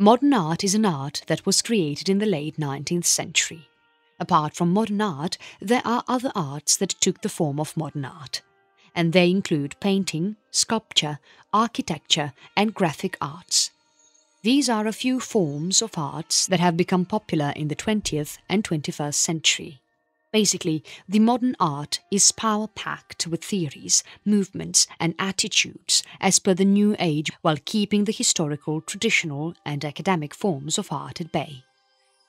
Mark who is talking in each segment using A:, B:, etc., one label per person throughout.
A: Modern art is an art that was created in the late 19th century. Apart from modern art, there are other arts that took the form of modern art, and they include painting, sculpture, architecture and graphic arts. These are a few forms of arts that have become popular in the 20th and 21st century. Basically, the modern art is power-packed with theories, movements and attitudes as per the new age while keeping the historical, traditional and academic forms of art at bay.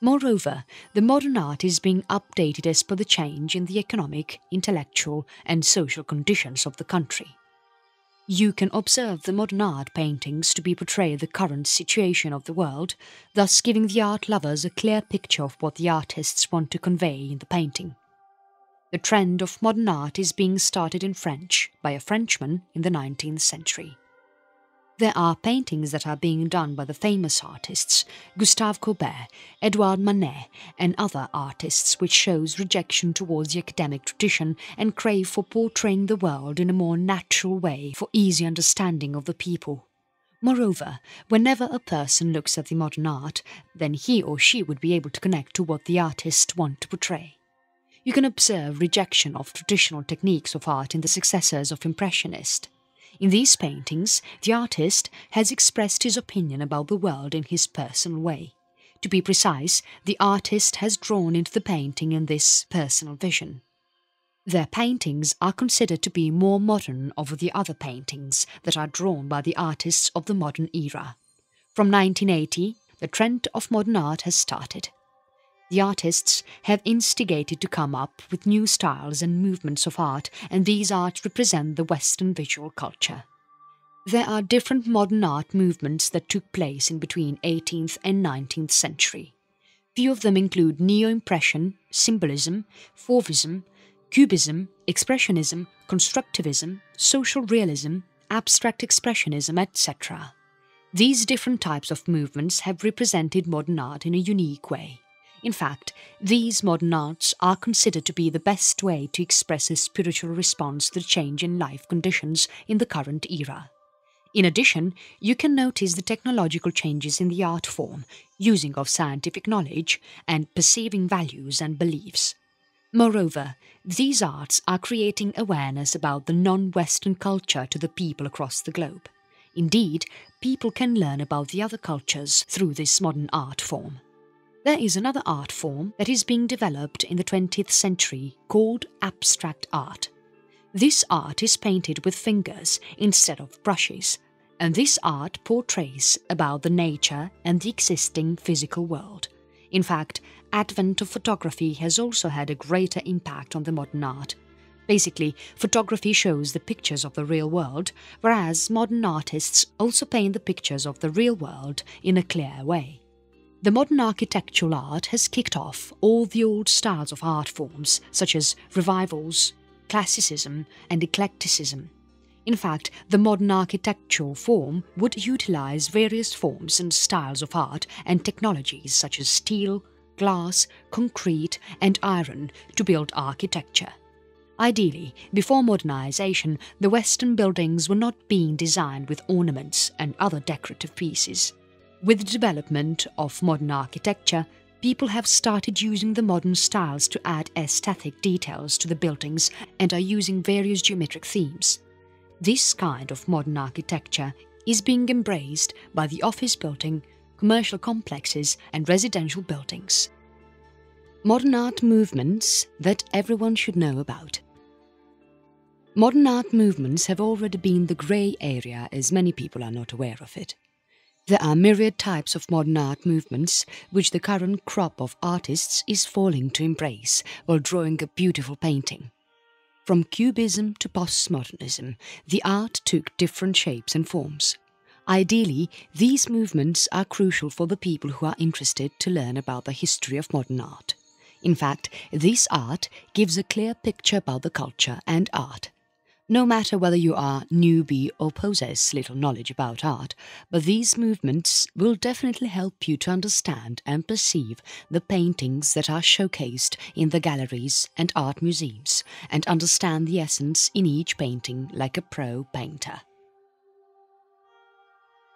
A: Moreover, the modern art is being updated as per the change in the economic, intellectual and social conditions of the country. You can observe the modern art paintings to portray the current situation of the world, thus giving the art lovers a clear picture of what the artists want to convey in the painting. The trend of modern art is being started in French by a Frenchman in the 19th century. There are paintings that are being done by the famous artists Gustave Courbet, Edouard Manet and other artists which shows rejection towards the academic tradition and crave for portraying the world in a more natural way for easy understanding of the people. Moreover, whenever a person looks at the modern art, then he or she would be able to connect to what the artists want to portray. You can observe rejection of traditional techniques of art in the successors of Impressionists. In these paintings, the artist has expressed his opinion about the world in his personal way. To be precise, the artist has drawn into the painting in this personal vision. Their paintings are considered to be more modern over the other paintings that are drawn by the artists of the modern era. From 1980, the trend of modern art has started. The artists have instigated to come up with new styles and movements of art, and these arts represent the Western visual culture. There are different modern art movements that took place in between 18th and 19th century. Few of them include neo-impression, symbolism, fauvism, cubism, expressionism, constructivism, social realism, abstract expressionism, etc. These different types of movements have represented modern art in a unique way. In fact, these modern arts are considered to be the best way to express a spiritual response to the change in life conditions in the current era. In addition, you can notice the technological changes in the art form, using of scientific knowledge and perceiving values and beliefs. Moreover, these arts are creating awareness about the non-Western culture to the people across the globe. Indeed, people can learn about the other cultures through this modern art form. There is another art form that is being developed in the 20th century called abstract art. This art is painted with fingers instead of brushes, and this art portrays about the nature and the existing physical world. In fact, advent of photography has also had a greater impact on the modern art. Basically, photography shows the pictures of the real world, whereas modern artists also paint the pictures of the real world in a clear way. The modern architectural art has kicked off all the old styles of art forms such as revivals, classicism and eclecticism. In fact, the modern architectural form would utilize various forms and styles of art and technologies such as steel, glass, concrete and iron to build architecture. Ideally, before modernization, the Western buildings were not being designed with ornaments and other decorative pieces. With the development of modern architecture, people have started using the modern styles to add aesthetic details to the buildings and are using various geometric themes. This kind of modern architecture is being embraced by the office building, commercial complexes and residential buildings. Modern art movements that everyone should know about. Modern art movements have already been the grey area as many people are not aware of it. There are myriad types of modern art movements which the current crop of artists is falling to embrace while drawing a beautiful painting. From cubism to postmodernism, the art took different shapes and forms. Ideally, these movements are crucial for the people who are interested to learn about the history of modern art. In fact, this art gives a clear picture about the culture and art. No matter whether you are newbie or possess little knowledge about art, but these movements will definitely help you to understand and perceive the paintings that are showcased in the galleries and art museums, and understand the essence in each painting like a pro painter.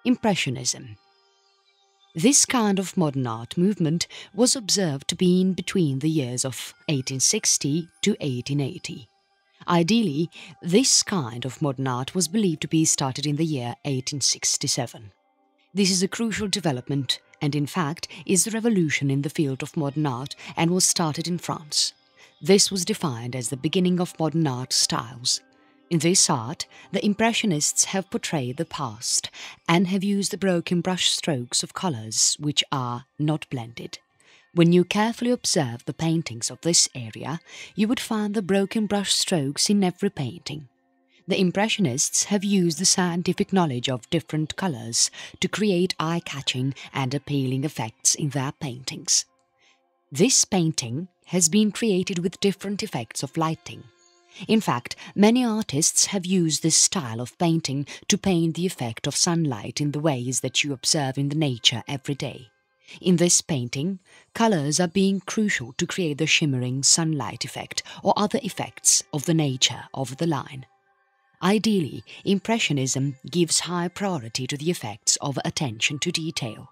A: Impressionism. This kind of modern art movement was observed to be in between the years of 1860 to 1880. Ideally, this kind of modern art was believed to be started in the year 1867. This is a crucial development and in fact is the revolution in the field of modern art and was started in France. This was defined as the beginning of modern art styles. In this art, the Impressionists have portrayed the past and have used the broken brush strokes of colours which are not blended. When you carefully observe the paintings of this area, you would find the broken brush strokes in every painting. The Impressionists have used the scientific knowledge of different colours to create eye-catching and appealing effects in their paintings. This painting has been created with different effects of lighting. In fact, many artists have used this style of painting to paint the effect of sunlight in the ways that you observe in the nature every day. In this painting, colours are being crucial to create the shimmering sunlight effect or other effects of the nature of the line. Ideally, Impressionism gives high priority to the effects of attention to detail,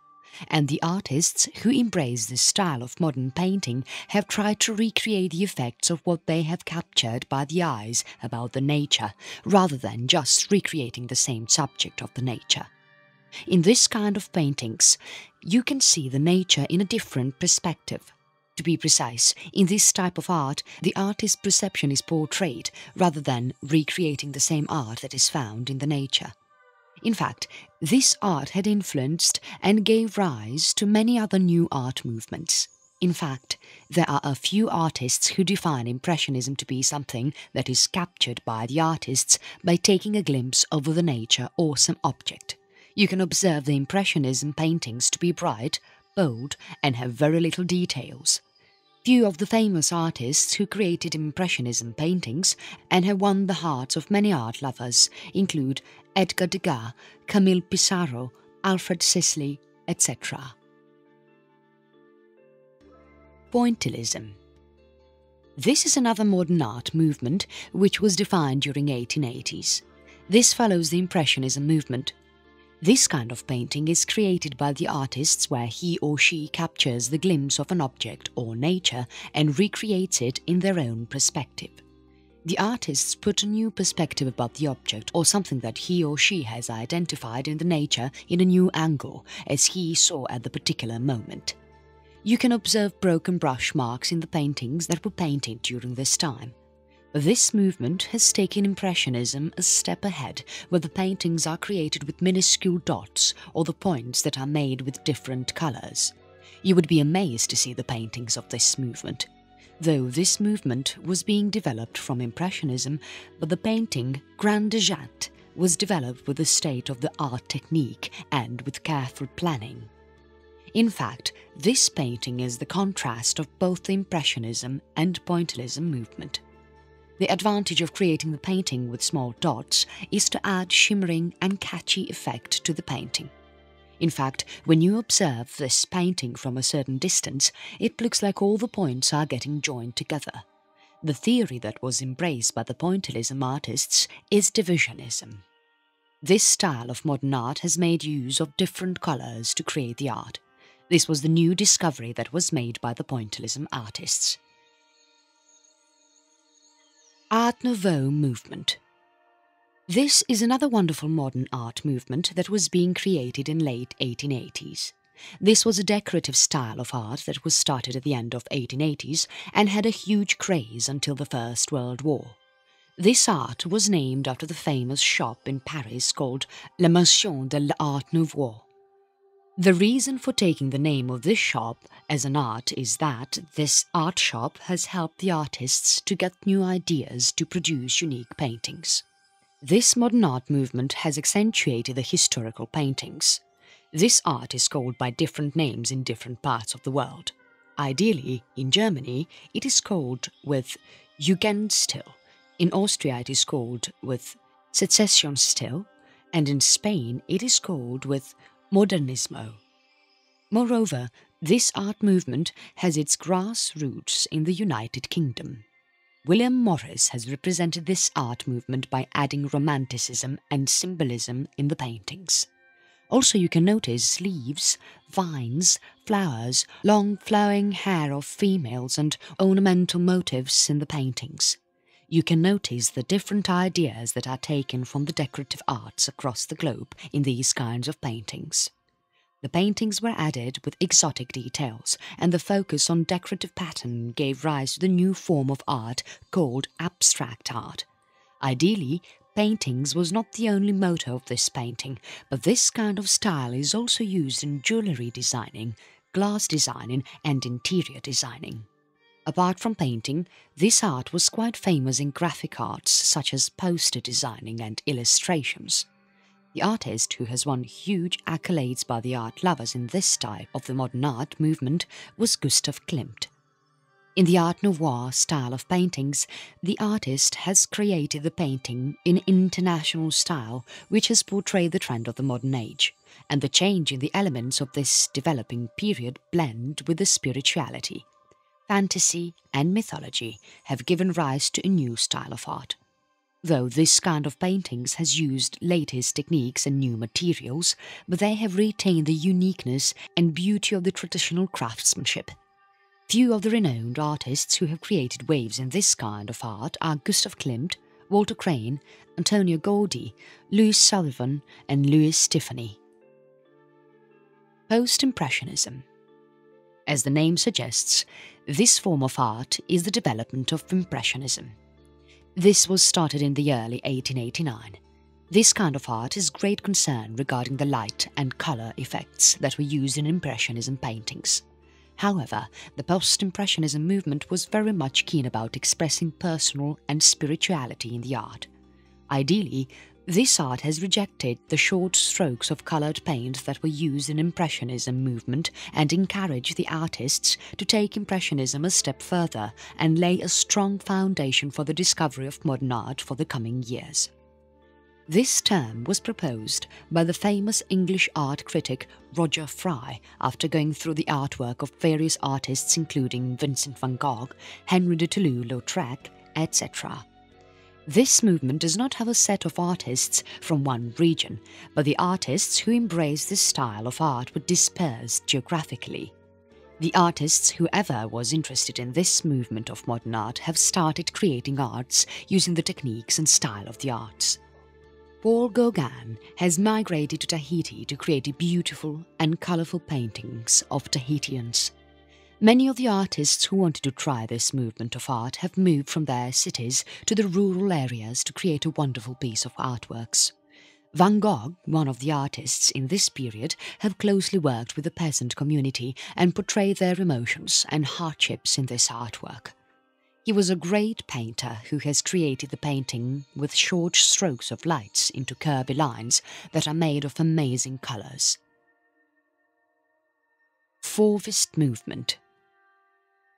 A: and the artists who embrace this style of modern painting have tried to recreate the effects of what they have captured by the eyes about the nature, rather than just recreating the same subject of the nature. In this kind of paintings, you can see the nature in a different perspective. To be precise, in this type of art, the artist's perception is portrayed rather than recreating the same art that is found in the nature. In fact, this art had influenced and gave rise to many other new art movements. In fact, there are a few artists who define Impressionism to be something that is captured by the artists by taking a glimpse over the nature or some object. You can observe the Impressionism paintings to be bright, bold and have very little details. Few of the famous artists who created Impressionism paintings and have won the hearts of many art lovers include Edgar Degas, Camille Pissarro, Alfred Sisley, etc. Pointillism. This is another modern art movement which was defined during 1880s. This follows the Impressionism movement. This kind of painting is created by the artists where he or she captures the glimpse of an object or nature and recreates it in their own perspective. The artists put a new perspective about the object or something that he or she has identified in the nature in a new angle as he saw at the particular moment. You can observe broken brush marks in the paintings that were painted during this time. This movement has taken Impressionism a step ahead, where the paintings are created with minuscule dots or the points that are made with different colours. You would be amazed to see the paintings of this movement. Though this movement was being developed from Impressionism, but the painting Grand de Jatte was developed with the state-of-the-art technique and with careful planning. In fact, this painting is the contrast of both the Impressionism and Pointillism movement. The advantage of creating the painting with small dots is to add shimmering and catchy effect to the painting. In fact, when you observe this painting from a certain distance, it looks like all the points are getting joined together. The theory that was embraced by the Pointillism artists is divisionism. This style of modern art has made use of different colours to create the art. This was the new discovery that was made by the Pointillism artists. Art Nouveau movement. This is another wonderful modern art movement that was being created in late 1880s. This was a decorative style of art that was started at the end of 1880s and had a huge craze until the First World War. This art was named after the famous shop in Paris called La Maison de l'Art Nouveau. The reason for taking the name of this shop as an art is that this art shop has helped the artists to get new ideas to produce unique paintings. This modern art movement has accentuated the historical paintings. This art is called by different names in different parts of the world. Ideally, in Germany, it is called with Jugendstil, in Austria it is called with Secessionsstil, and in Spain it is called with Modernismo. Moreover, this art movement has its grassroots in the United Kingdom. William Morris has represented this art movement by adding romanticism and symbolism in the paintings. Also you can notice leaves, vines, flowers, long flowing hair of females and ornamental motifs in the paintings. You can notice the different ideas that are taken from the decorative arts across the globe in these kinds of paintings. The paintings were added with exotic details, and the focus on decorative pattern gave rise to the new form of art called abstract art. Ideally, paintings was not the only motto of this painting, but this kind of style is also used in jewellery designing, glass designing and interior designing. Apart from painting, this art was quite famous in graphic arts such as poster designing and illustrations. The artist who has won huge accolades by the art lovers in this type of the modern art movement was Gustav Klimt. In the Art Nouveau style of paintings, the artist has created the painting in international style which has portrayed the trend of the modern age, and the change in the elements of this developing period blend with the spirituality. Fantasy and mythology have given rise to a new style of art. Though this kind of paintings has used latest techniques and new materials, but they have retained the uniqueness and beauty of the traditional craftsmanship. Few of the renowned artists who have created waves in this kind of art are Gustav Klimt, Walter Crane, Antonio Gaudi, Louis Sullivan and Louis Tiffany. Post-Impressionism. As the name suggests, this form of art is the development of Impressionism. This was started in the early 1889. This kind of art is great concern regarding the light and colour effects that were used in Impressionism paintings. However, the post-Impressionism movement was very much keen about expressing personal and spirituality in the art. Ideally, this art has rejected the short strokes of coloured paint that were used in Impressionism movement and encouraged the artists to take Impressionism a step further and lay a strong foundation for the discovery of modern art for the coming years. This term was proposed by the famous English art critic Roger Fry after going through the artwork of various artists including Vincent van Gogh, Henri de Toulouse-Lautrec, etc. This movement does not have a set of artists from one region, but the artists who embrace this style of art were dispersed geographically. The artists who ever was interested in this movement of modern art have started creating arts using the techniques and style of the arts. Paul Gauguin has migrated to Tahiti to create beautiful and colourful paintings of Tahitians. Many of the artists who wanted to try this movement of art have moved from their cities to the rural areas to create a wonderful piece of artworks. Van Gogh, one of the artists in this period, have closely worked with the peasant community and portrayed their emotions and hardships in this artwork. He was a great painter who has created the painting with short strokes of lights into curvy lines that are made of amazing colours. Fauvist movement.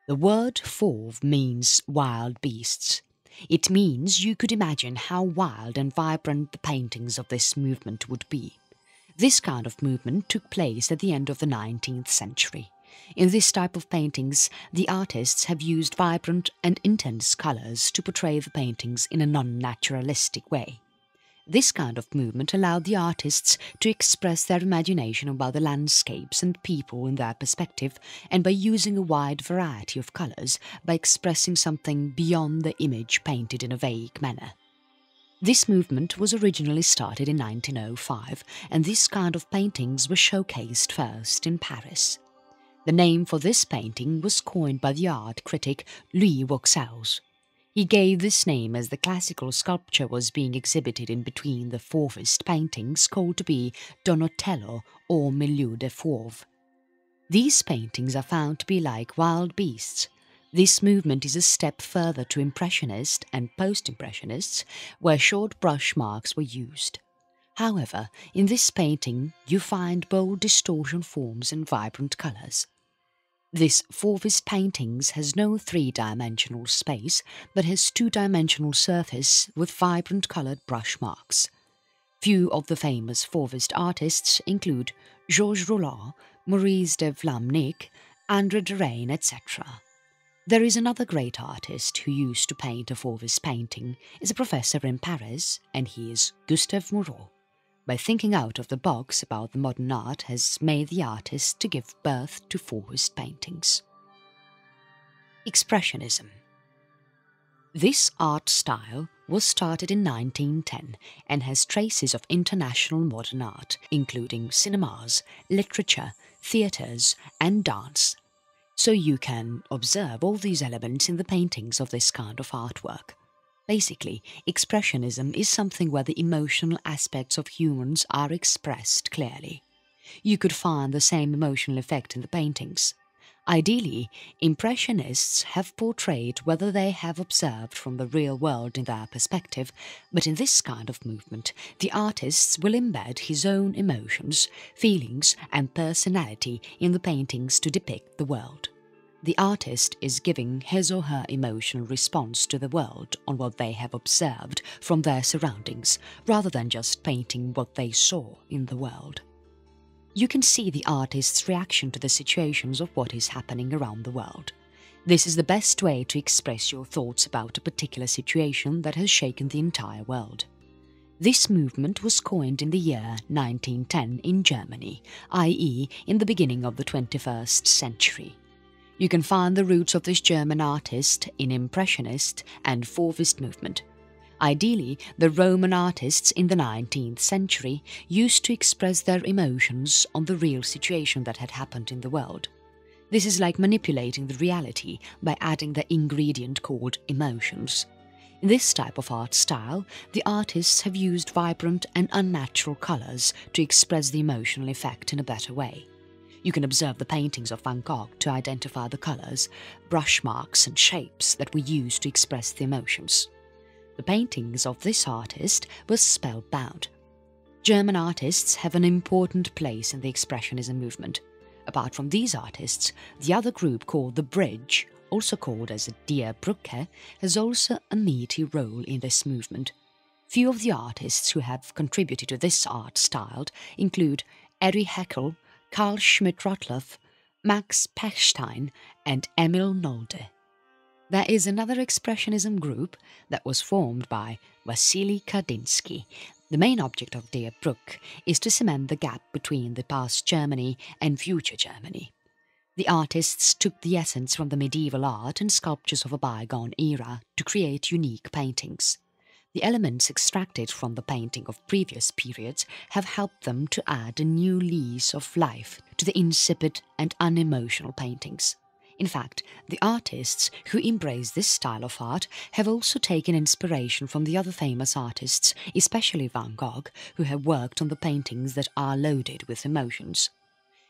A: The word fauve means wild beasts. It means you could imagine how wild and vibrant the paintings of this movement would be. This kind of movement took place at the end of the 19th century. In this type of paintings, the artists have used vibrant and intense colours to portray the paintings in a non-naturalistic way. This kind of movement allowed the artists to express their imagination about the landscapes and people in their perspective, and by using a wide variety of colours, by expressing something beyond the image painted in a vague manner. This movement was originally started in 1905, and this kind of paintings were showcased first in Paris. The name for this painting was coined by the art critic Louis Vauxhall. He gave this name as the classical sculpture was being exhibited in between the Fauvist paintings called to be Donatello or Milieu de Fauve. These paintings are found to be like wild beasts. This movement is a step further to Impressionist and Post-Impressionists, where short brush marks were used. However, in this painting you find bold distortion forms and vibrant colours. This Fauvist paintings has no three-dimensional space, but has two-dimensional surface with vibrant coloured brush marks. Few of the famous Fauvist artists include Georges Rouland, Maurice de Vlaminck, André Derain, etc. There is another great artist who used to paint a Fauvist painting, is a professor in Paris, and he is Gustave Moreau. by thinking out of the box about the modern art has made the artist to give birth to Fauvist paintings. Expressionism. This art style was started in 1910 and has traces of international modern art, including cinemas, literature, theatres and dance. So you can observe all these elements in the paintings of this kind of artwork. Basically, Expressionism is something where the emotional aspects of humans are expressed clearly. You could find the same emotional effect in the paintings. Ideally, Impressionists have portrayed whether they have observed from the real world in their perspective, but in this kind of movement, the artist will embed his own emotions, feelings and personality in the paintings to depict the world. The artist is giving his or her emotional response to the world on what they have observed from their surroundings, rather than just painting what they saw in the world. You can see the artist's reaction to the situations of what is happening around the world. This is the best way to express your thoughts about a particular situation that has shaken the entire world. This movement was coined in the year 1910 in Germany, i.e. in the beginning of the 21st century. You can find the roots of this German artist in Impressionist and Fauvist movement. Ideally, the Roman artists in the 19th century used to express their emotions on the real situation that had happened in the world. This is like manipulating the reality by adding the ingredient called emotions. In this type of art style, the artists have used vibrant and unnatural colours to express the emotional effect in a better way. You can observe the paintings of Van Gogh to identify the colours, brush marks and shapes that were used to express the emotions. The paintings of this artist were spellbound. German artists have an important place in the Expressionism movement. Apart from these artists, the other group called the Bridge, also called as Die Brücke, has also a meaty role in this movement. Few of the artists who have contributed to this art style include Erich Heckel, Carl Schmidt-Rottluff, Max Pechstein and Emil Nolde. There is another Expressionism group that was formed by Wassily Kandinsky. The main object of Die Brücke is to cement the gap between the past Germany and future Germany. The artists took the essence from the medieval art and sculptures of a bygone era to create unique paintings. The elements extracted from the painting of previous periods have helped them to add a new lease of life to the insipid and unemotional paintings. In fact, the artists who embrace this style of art have also taken inspiration from the other famous artists, especially Van Gogh, who have worked on the paintings that are loaded with emotions.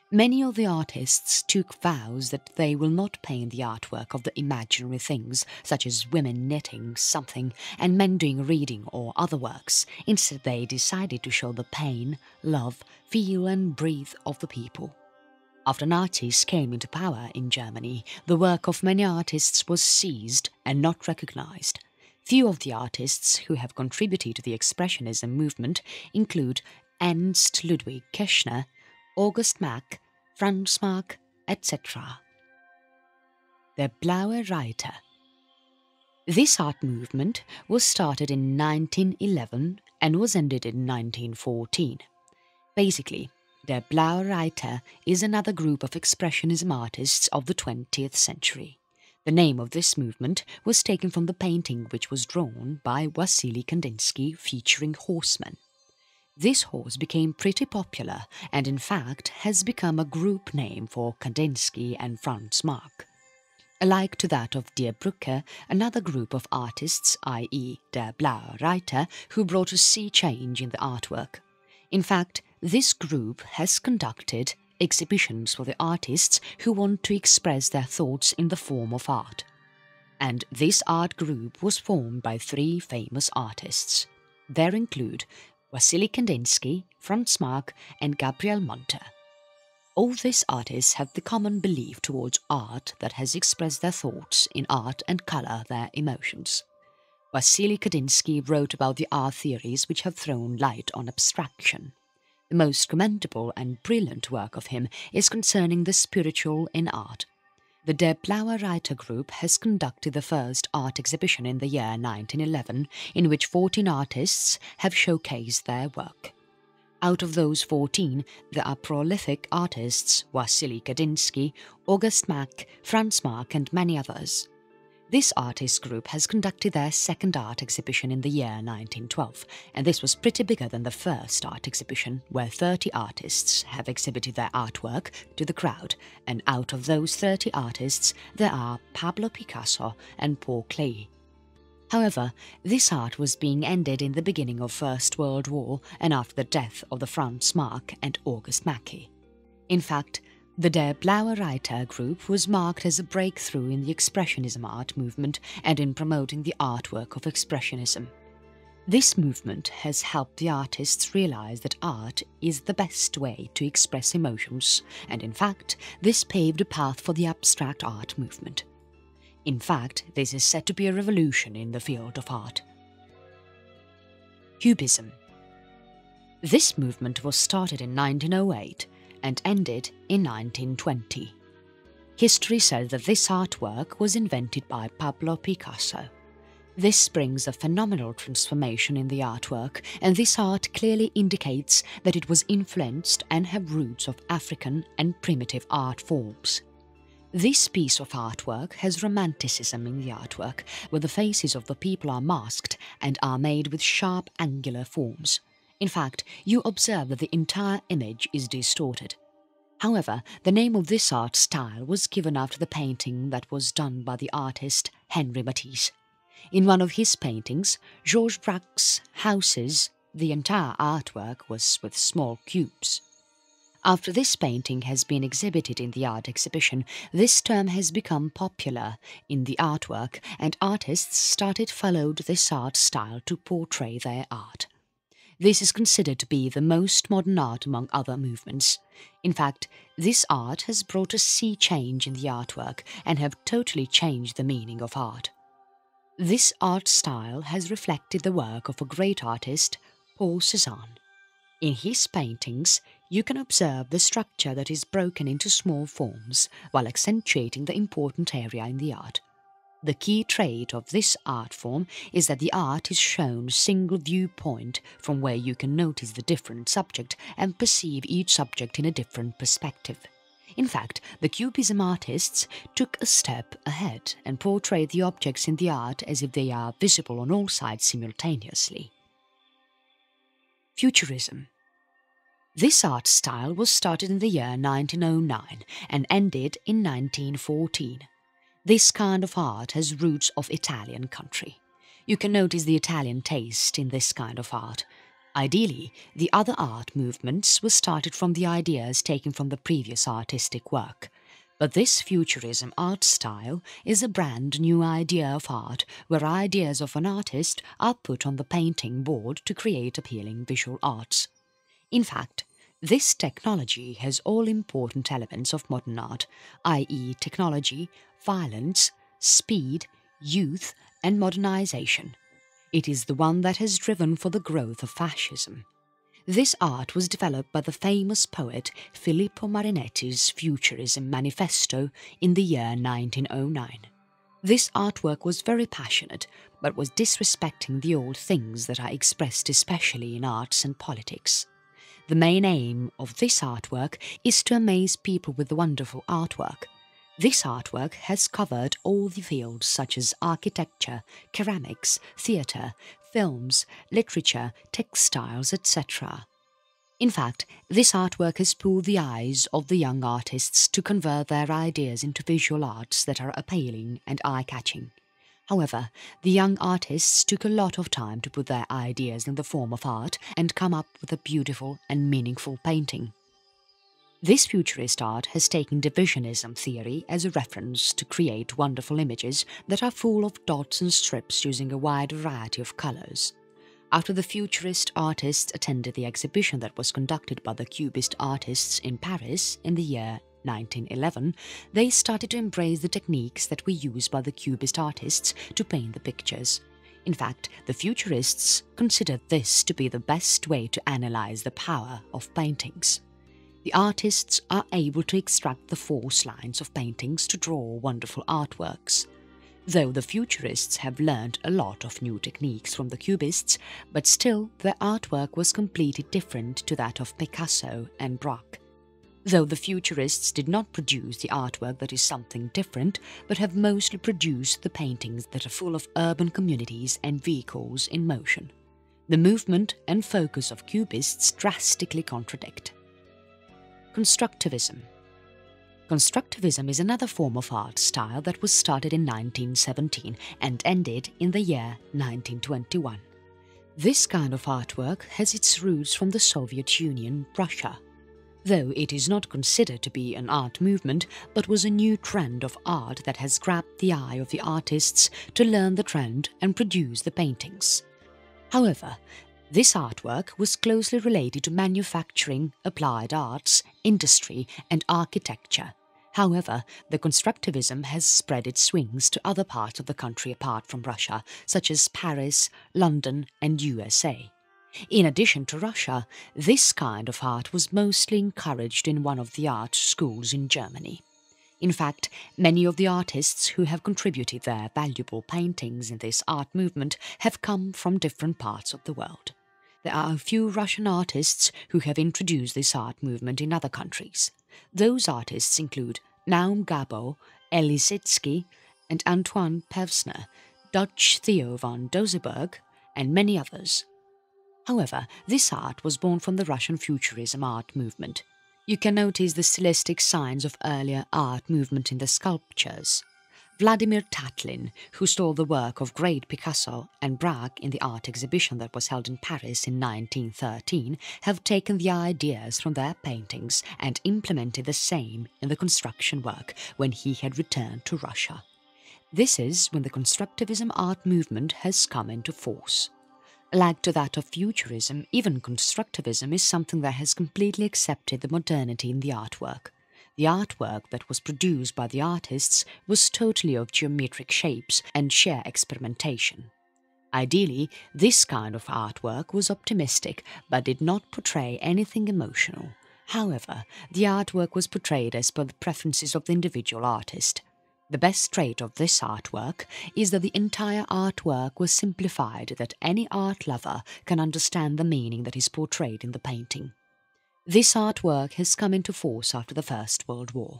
A: Many of the artists took vows that they will not paint the artwork of the imaginary things, such as women knitting something and men doing reading or other works. Instead, they decided to show the pain, love, feel and breathe of the people. After Nazis came into power in Germany, the work of many artists was seized and not recognized. Few of the artists who have contributed to the Expressionism movement include Ernst Ludwig Kirchner, August Mack, Franz Marc, etc. Der Blaue Reiter. This art movement was started in 1911 and was ended in 1914. Basically, Der Blaue Reiter is another group of Expressionism artists of the 20th century. The name of this movement was taken from the painting which was drawn by Wassily Kandinsky featuring horsemen. This horse became pretty popular and in fact has become a group name for Kandinsky and Franz Marc. Alike to that of Die Brücke, another group of artists, i.e. Der Blaue Reiter, who brought a sea change in the artwork. In fact, this group has conducted exhibitions for the artists who want to express their thoughts in the form of art. And this art group was formed by three famous artists. There include Wassily Kandinsky, Franz Marc and Gabriel Monter. All these artists have the common belief towards art that has expressed their thoughts in art and colour their emotions. Wassily Kandinsky wrote about the art theories which have thrown light on abstraction. The most commendable and brilliant work of him is concerning the spiritual in art. The Der Blaue Reiter group has conducted the first art exhibition in the year 1911, in which 14 artists have showcased their work. Out of those 14, there are prolific artists Wassily Kandinsky, August Macke, Franz Marc and many others. This artist group has conducted their second art exhibition in the year 1912, and this was pretty bigger than the first art exhibition, where 30 artists have exhibited their artwork to the crowd, and out of those 30 artists there are Pablo Picasso and Paul Klee. However, this art was being ended in the beginning of First World War and after the death of the Franz Marc and August Macke. In fact, the Der Blaue Reiter group was marked as a breakthrough in the Expressionism art movement and in promoting the artwork of Expressionism. This movement has helped the artists realize that art is the best way to express emotions, and in fact, this paved a path for the abstract art movement. In fact, this is said to be a revolution in the field of art. Cubism. This movement was started in 1908 and ended in 1920. History says that this artwork was invented by Pablo Picasso. This brings a phenomenal transformation in the artwork, and this art clearly indicates that it was influenced and have roots of African and primitive art forms. This piece of artwork has romanticism in the artwork, where the faces of the people are masked and are made with sharp angular forms. In fact, you observe that the entire image is distorted. However, the name of this art style was given after the painting that was done by the artist Henri Matisse. In one of his paintings, Georges Braque's houses, the entire artwork was with small cubes. After this painting has been exhibited in the art exhibition, this term has become popular in the artwork, and artists started followed this art style to portray their art. This is considered to be the most modern art among other movements. In fact, this art has brought a sea change in the artwork and have totally changed the meaning of art. This art style has reflected the work of a great artist, Paul Cézanne. In his paintings, you can observe the structure that is broken into small forms while accentuating the important area in the art. The key trait of this art form is that the art is shown single viewpoint from where you can notice the different subject and perceive each subject in a different perspective. In fact, the Cubism artists took a step ahead and portrayed the objects in the art as if they are visible on all sides simultaneously. Futurism. This art style was started in the year 1909 and ended in 1914. This kind of art has roots of Italian country. You can notice the Italian taste in this kind of art. Ideally, the other art movements were started from the ideas taken from the previous artistic work. But this Futurism art style is a brand new idea of art, where ideas of an artist are put on the painting board to create appealing visual arts. In fact, this technology has all important elements of modern art, i.e. technology, violence, speed, youth and modernization. It is the one that has driven for the growth of fascism. This art was developed by the famous poet Filippo Marinetti's Futurism Manifesto in the year 1909. This artwork was very passionate, but was disrespecting the old things that are expressed especially in arts and politics. The main aim of this artwork is to amaze people with the wonderful artwork. This artwork has covered all the fields such as architecture, ceramics, theatre, films, literature, textiles, etc. In fact, this artwork has pulled the eyes of the young artists to convert their ideas into visual arts that are appealing and eye-catching. However, the young artists took a lot of time to put their ideas in the form of art and come up with a beautiful and meaningful painting. This futurist art has taken divisionism theory as a reference to create wonderful images that are full of dots and strips using a wide variety of colours. After the futurist artists attended the exhibition that was conducted by the Cubist artists in Paris in the year 1911, they started to embrace the techniques that were used by the Cubist artists to paint the pictures. In fact, the futurists considered this to be the best way to analyze the power of paintings. The artists are able to extract the force lines of paintings to draw wonderful artworks. though the Futurists have learned a lot of new techniques from the Cubists, but still their artwork was completely different to that of Picasso and Braque. Though the Futurists did not produce the artwork that is something different, but have mostly produced the paintings that are full of urban communities and vehicles in motion. The movement and focus of Cubists drastically contradict. Constructivism. Constructivism is another form of art style that was started in 1917 and ended in the year 1921. This kind of artwork has its roots from the Soviet Union, Russia. Though it is not considered to be an art movement, but was a new trend of art that has grabbed the eye of the artists to learn the trend and produce the paintings. However, this artwork was closely related to manufacturing, applied arts, industry and architecture. However, the constructivism has spread its wings to other parts of the country apart from Russia, such as Paris, London and USA. In addition to Russia, this kind of art was mostly encouraged in one of the art schools in Germany. In fact, many of the artists who have contributed their valuable paintings in this art movement have come from different parts of the world. There are a few Russian artists who have introduced this art movement in other countries. Those artists include Naum Gabo, Elie Sitzky and Antoine Pevsner, Dutch Theo van Doesburg and many others. However, this art was born from the Russian Futurism art movement. You can notice the stylistic signs of earlier art movement in the sculptures. Vladimir Tatlin, who stole the work of great Picasso and Braque in the art exhibition that was held in Paris in 1913, have taken the ideas from their paintings and implemented the same in the construction work when he had returned to Russia. This is when the constructivism art movement has come into force. Like to that of Futurism, even constructivism is something that has completely accepted the modernity in the artwork. The artwork that was produced by the artists was totally of geometric shapes and sheer experimentation. Ideally, this kind of artwork was optimistic but did not portray anything emotional. However, the artwork was portrayed as per the preferences of the individual artist. The best trait of this artwork is that the entire artwork was simplified that any art lover can understand the meaning that is portrayed in the painting. This artwork has come into force after the First World War.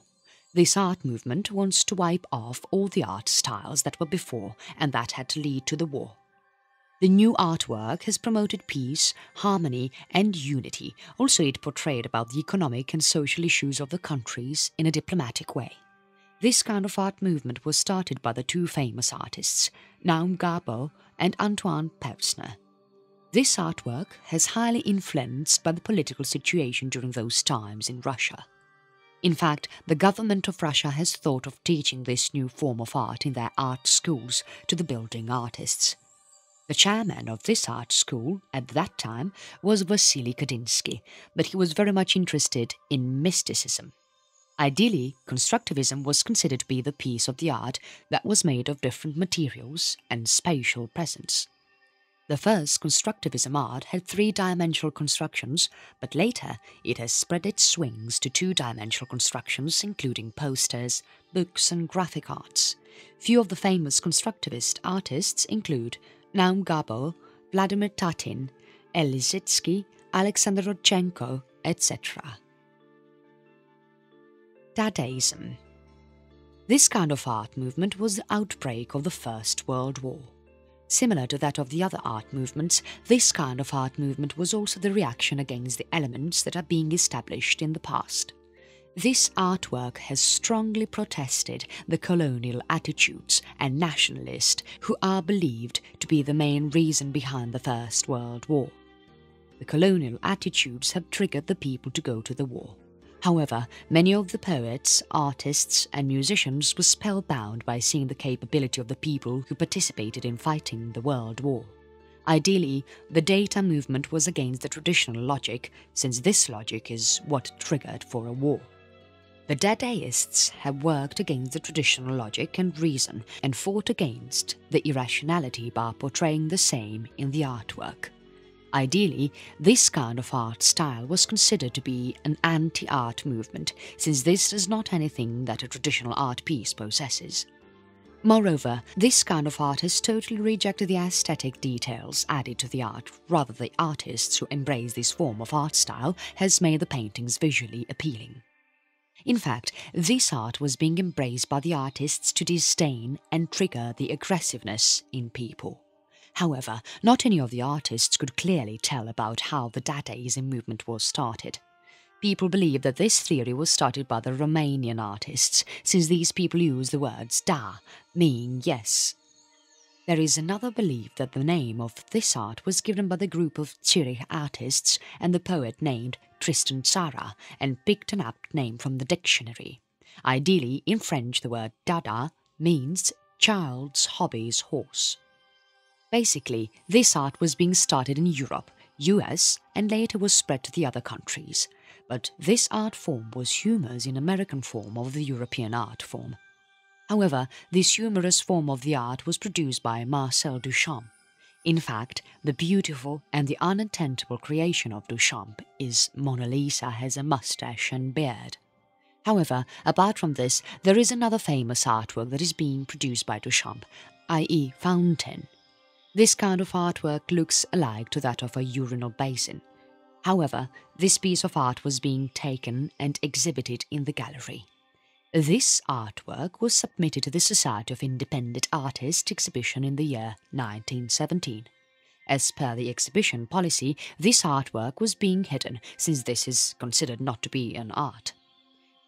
A: This art movement wants to wipe off all the art styles that were before and that had to lead to the war. The new artwork has promoted peace, harmony and unity. Also it portrayed about the economic and social issues of the countries in a diplomatic way. This kind of art movement was started by the two famous artists, Naum Gabo and Antoine Pevsner. This artwork has highly influenced by the political situation during those times in Russia. In fact, the government of Russia has thought of teaching this new form of art in their art schools to the building artists. The chairman of this art school at that time was Vasily Kandinsky, but he was very much interested in mysticism. Ideally, constructivism was considered to be the piece of the art that was made of different materials and spatial presence. The first constructivism art had three-dimensional constructions, but later it has spread its wings to two-dimensional constructions including posters, books and graphic arts. Few of the famous constructivist artists include Naum Gabo, Vladimir Tatin, Elie Sitzky, Alexander Rodchenko, etc. Dadaism. This kind of art movement was the outbreak of the First World War. Similar to that of the other art movements, this kind of art movement was also the reaction against the elements that are being established in the past. This artwork has strongly protested the colonial attitudes and nationalists who are believed to be the main reason behind the First World War. The colonial attitudes have triggered the people to go to the war. However, many of the poets, artists and musicians were spellbound by seeing the capability of the people who participated in fighting the World War. Ideally, the data movement was against the traditional logic, since this logic is what triggered for a war. The Dadaists have worked against the traditional logic and reason and fought against the irrationality by portraying the same in the artwork. Ideally, this kind of art style was considered to be an anti-art movement, since this is not anything that a traditional art piece possesses. Moreover, this kind of art has totally rejected the aesthetic details added to the art. Rather, the artists who embrace this form of art style has made the paintings visually appealing. In fact, this art was being embraced by the artists to disdain and trigger the aggressiveness in people. However, not any of the artists could clearly tell about how the Dadaism movement was started. People believe that this theory was started by the Romanian artists, since these people use the words da, meaning yes. There is another belief that the name of this art was given by the group of Zurich artists and the poet named Tristan Tzara, and picked an apt name from the dictionary. Ideally, in French the word dada means child's hobby's horse. Basically, this art was being started in Europe, US, and later was spread to the other countries. But this art form was humorous in American form of the European art form. However, this humorous form of the art was produced by Marcel Duchamp. In fact, the beautiful and the unattainable creation of Duchamp is Mona Lisa has a mustache and beard. However, apart from this, there is another famous artwork that is being produced by Duchamp, i.e. Fountain. This kind of artwork looks alike to that of a urinal basin. However, this piece of art was being taken and exhibited in the gallery. This artwork was submitted to the Society of Independent Artists exhibition in the year 1917. As per the exhibition policy, this artwork was being hidden since this is considered not to be an art.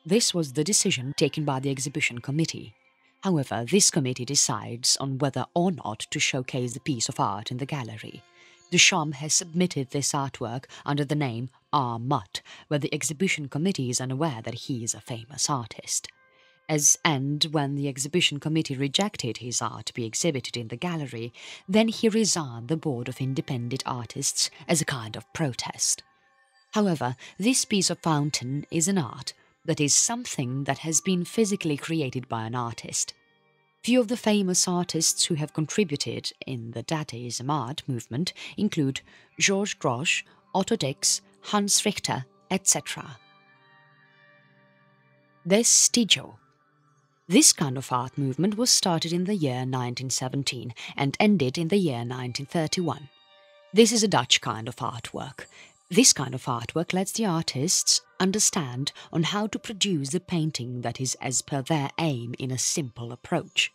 A: This was the decision taken by the exhibition committee. However, this committee decides on whether or not to showcase the piece of art in the gallery. Duchamp has submitted this artwork under the name R. Mutt, where the exhibition committee is unaware that he is a famous artist. When the exhibition committee rejected his art to be exhibited in the gallery, then he resigned the board of independent artists as a kind of protest. However, this piece of fountain is an art, that is something that has been physically created by an artist. Few of the famous artists who have contributed in the Dadaism art movement include Georges Grosz, Otto Dix, Hans Richter, etc. The stijl. This kind of art movement was started in the year 1917 and ended in the year 1931. This is a Dutch kind of artwork. This kind of artwork lets the artists understand on how to produce the painting that is as per their aim in a simple approach.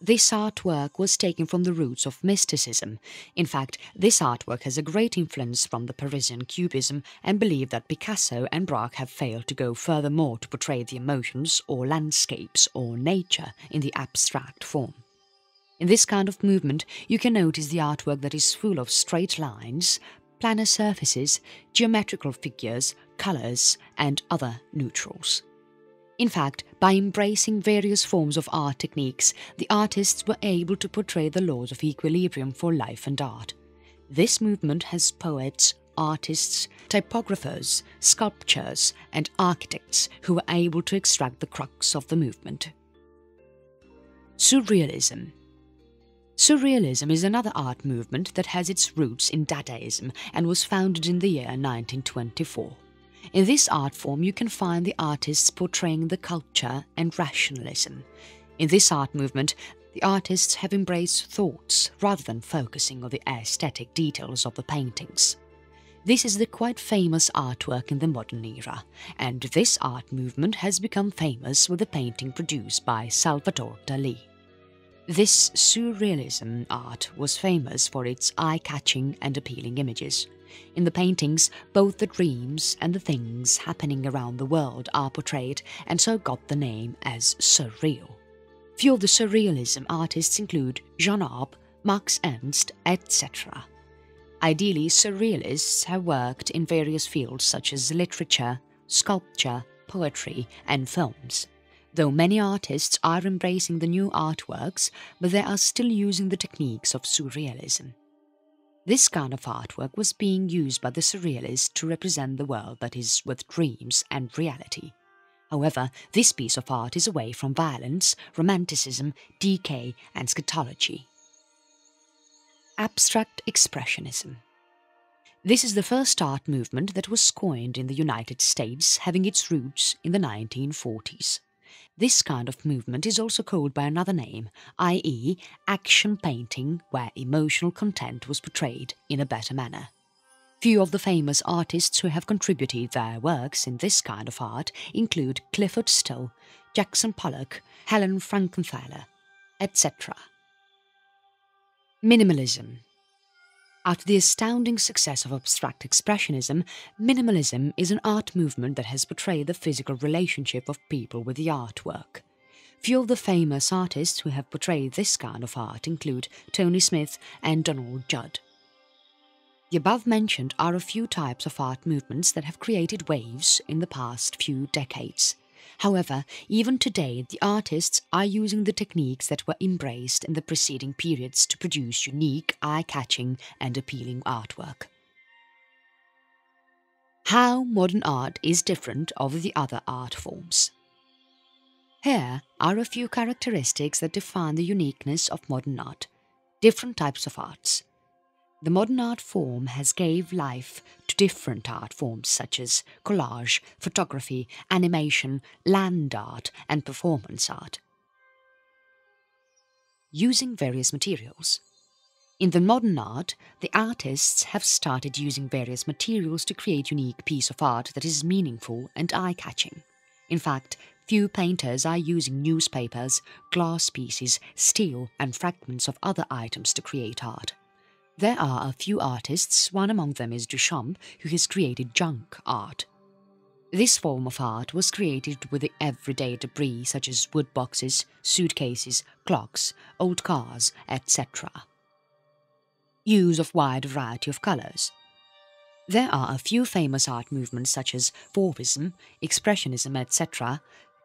A: This artwork was taken from the roots of mysticism. In fact, this artwork has a great influence from the Parisian cubism, and believe that Picasso and Braque have failed to go furthermore to portray the emotions or landscapes or nature in the abstract form. In this kind of movement, you can notice the artwork that is full of straight lines, planar surfaces, geometrical figures, colours, and other neutrals. In fact, by embracing various forms of art techniques, the artists were able to portray the laws of equilibrium for life and art. This movement has poets, artists, typographers, sculptors, and architects who were able to extract the crux of the movement. Surrealism. Surrealism is another art movement that has its roots in Dadaism and was founded in the year 1924. In this art form you can find the artists portraying the culture and rationalism. In this art movement, the artists have embraced thoughts rather than focusing on the aesthetic details of the paintings. This is the quite famous artwork in the modern era, and this art movement has become famous with the painting produced by Salvador Dalí. This surrealism art was famous for its eye-catching and appealing images. In the paintings, both the dreams and the things happening around the world are portrayed, and so got the name as surreal. Few of the surrealism artists include Jean Arp, Max Ernst, etc. Ideally, surrealists have worked in various fields such as literature, sculpture, poetry, and films. Though many artists are embracing the new artworks, but they are still using the techniques of surrealism. This kind of artwork was being used by the surrealists to represent the world that is with dreams and reality. However, this piece of art is away from violence, romanticism, decay, and scatology. Abstract expressionism. This is the first art movement that was coined in the United States, having its roots in the 1940s. This kind of movement is also called by another name, i.e. action painting, where emotional content was portrayed in a better manner. Few of the famous artists who have contributed their works in this kind of art include Clifford Still, Jackson Pollock, Helen Frankenthaler, etc. Minimalism. After the astounding success of abstract expressionism, minimalism is an art movement that has portrayed the physical relationship of people with the artwork. Few of the famous artists who have portrayed this kind of art include Tony Smith and Donald Judd. The above-mentioned are a few types of art movements that have created waves in the past few decades. However, even today the artists are using the techniques that were embraced in the preceding periods to produce unique, eye-catching and appealing artwork. How modern art is different of the other art forms. Here are a few characteristics that define the uniqueness of modern art. Different types of arts. The modern art form has gave life to different art forms such as collage, photography, animation, land art and performance art. Using various materials. In the modern art, the artists have started using various materials to create unique piece of art that is meaningful and eye-catching. In fact, few painters are using newspapers, glass pieces, steel and fragments of other items to create art. There are a few artists, one among them is Duchamp, who has created junk art. This form of art was created with the everyday debris such as wood boxes, suitcases, clocks, old cars, etc. Use of wide variety of colours. There are a few famous art movements such as fauvism, expressionism, etc.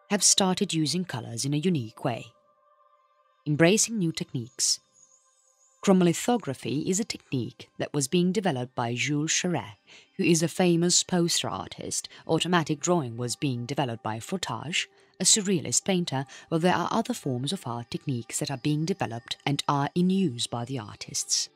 A: have started using colours in a unique way. Embracing new techniques. Chromolithography is a technique that was being developed by Jules Charest, who is a famous poster artist. Automatic drawing was being developed by Frottage, a surrealist painter, while there are other forms of art techniques that are being developed and are in use by the artists.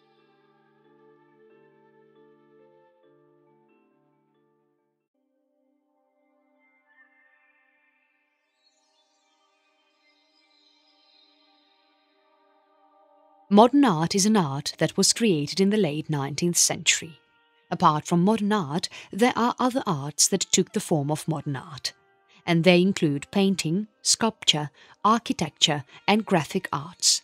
A: Modern art is an art that was created in the late 19th century. Apart from modern art, there are other arts that took the form of modern art, and they include painting, sculpture, architecture and graphic arts.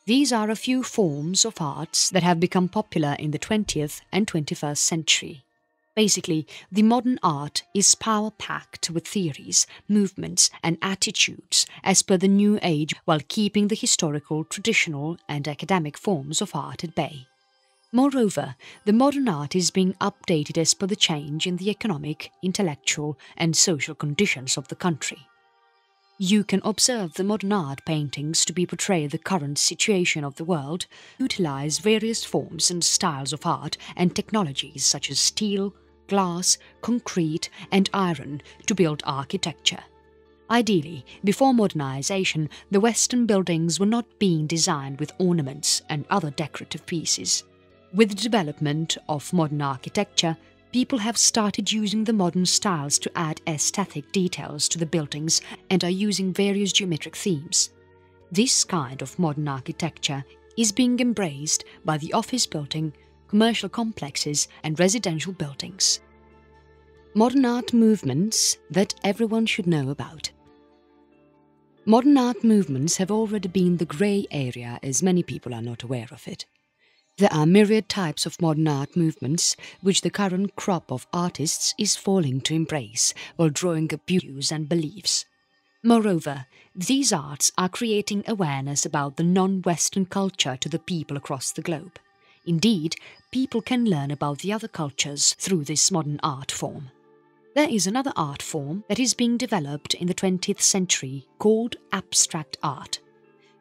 A: These are a few forms of arts that have become popular in the 20th and 21st century. Basically, the modern art is power-packed with theories, movements and attitudes as per the new age while keeping the historical, traditional and academic forms of art at bay. Moreover, the modern art is being updated as per the change in the economic, intellectual and social conditions of the country. You can observe the modern art paintings to be portray the current situation of the world, utilize various forms and styles of art and technologies such as steel, glass, concrete and iron to build architecture. Ideally, before modernization, the Western buildings were not being designed with ornaments and other decorative pieces. With the development of modern architecture, people have started using the modern styles to add aesthetic details to the buildings and are using various geometric themes. This kind of modern architecture is being embraced by the office building, commercial complexes and residential buildings. Modern art movements that everyone should know about. Modern art movements have already been the grey area as many people are not aware of it. There are myriad types of modern art movements which the current crop of artists is falling to embrace while drawing up views and beliefs. Moreover, these arts are creating awareness about the non-Western culture to the people across the globe. Indeed, people can learn about the other cultures through this modern art form. There is another art form that is being developed in the 20th century called abstract art.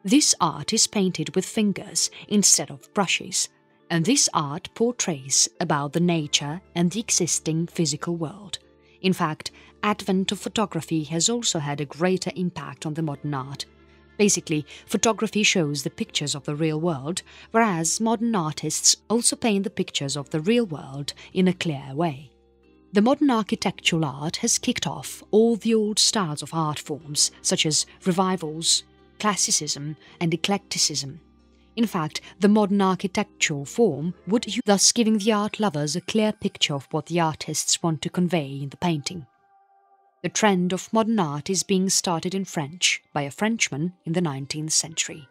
A: This art is painted with fingers instead of brushes, and this art portrays about the nature and the existing physical world. In fact, advent of photography has also had a greater impact on the modern art. Basically, photography shows the pictures of the real world, whereas modern artists also paint the pictures of the real world in a clear way. The modern architectural art has kicked off all the old styles of art forms such as revivals, classicism and eclecticism. In fact, the modern architectural form would thus giving the art lovers a clear picture of what the artists want to convey in the painting. The trend of modern art is being started in French by a Frenchman in the 19th century.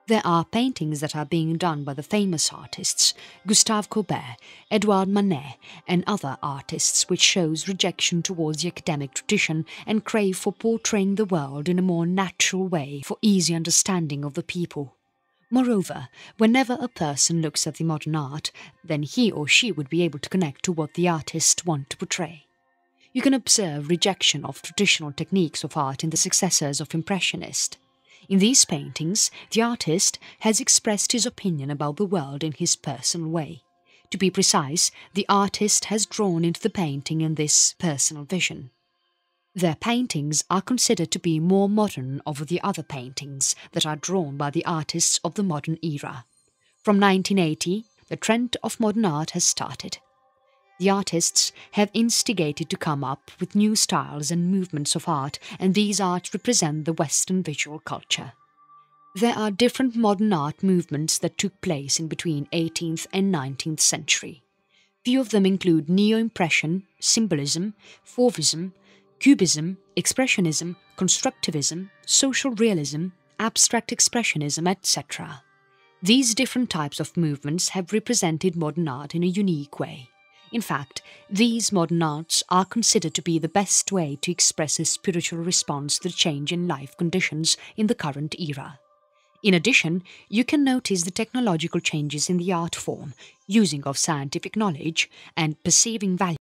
A: There are paintings that are being done by the famous artists Gustave Courbet, Edouard Manet and other artists which shows rejection towards the academic tradition and crave for portraying the world in a more natural way for easy understanding of the people. Moreover, whenever a person looks at the modern art, then he or she would be able to connect to what the artists want to portray. You can observe rejection of traditional techniques of art in the successors of Impressionist. In these paintings, the artist has expressed his opinion about the world in his personal way. To be precise, the artist has drawn into the painting in this personal vision. Their paintings are considered to be more modern over the other paintings that are drawn by the artists of the modern era. From 1980, the trend of modern art has started. The artists have instigated to come up with new styles and movements of art, and these arts represent the Western visual culture. There are different modern art movements that took place in between 18th and 19th century. Few of them include neo-impression, symbolism, fauvism, cubism, expressionism, constructivism, social realism, abstract expressionism, etc. These different types of movements have represented modern art in a unique way. In fact, these modern arts are considered to be the best way to express a spiritual response to the change in life conditions in the current era. In addition, you can notice the technological changes in the art form, using of scientific knowledge and perceiving value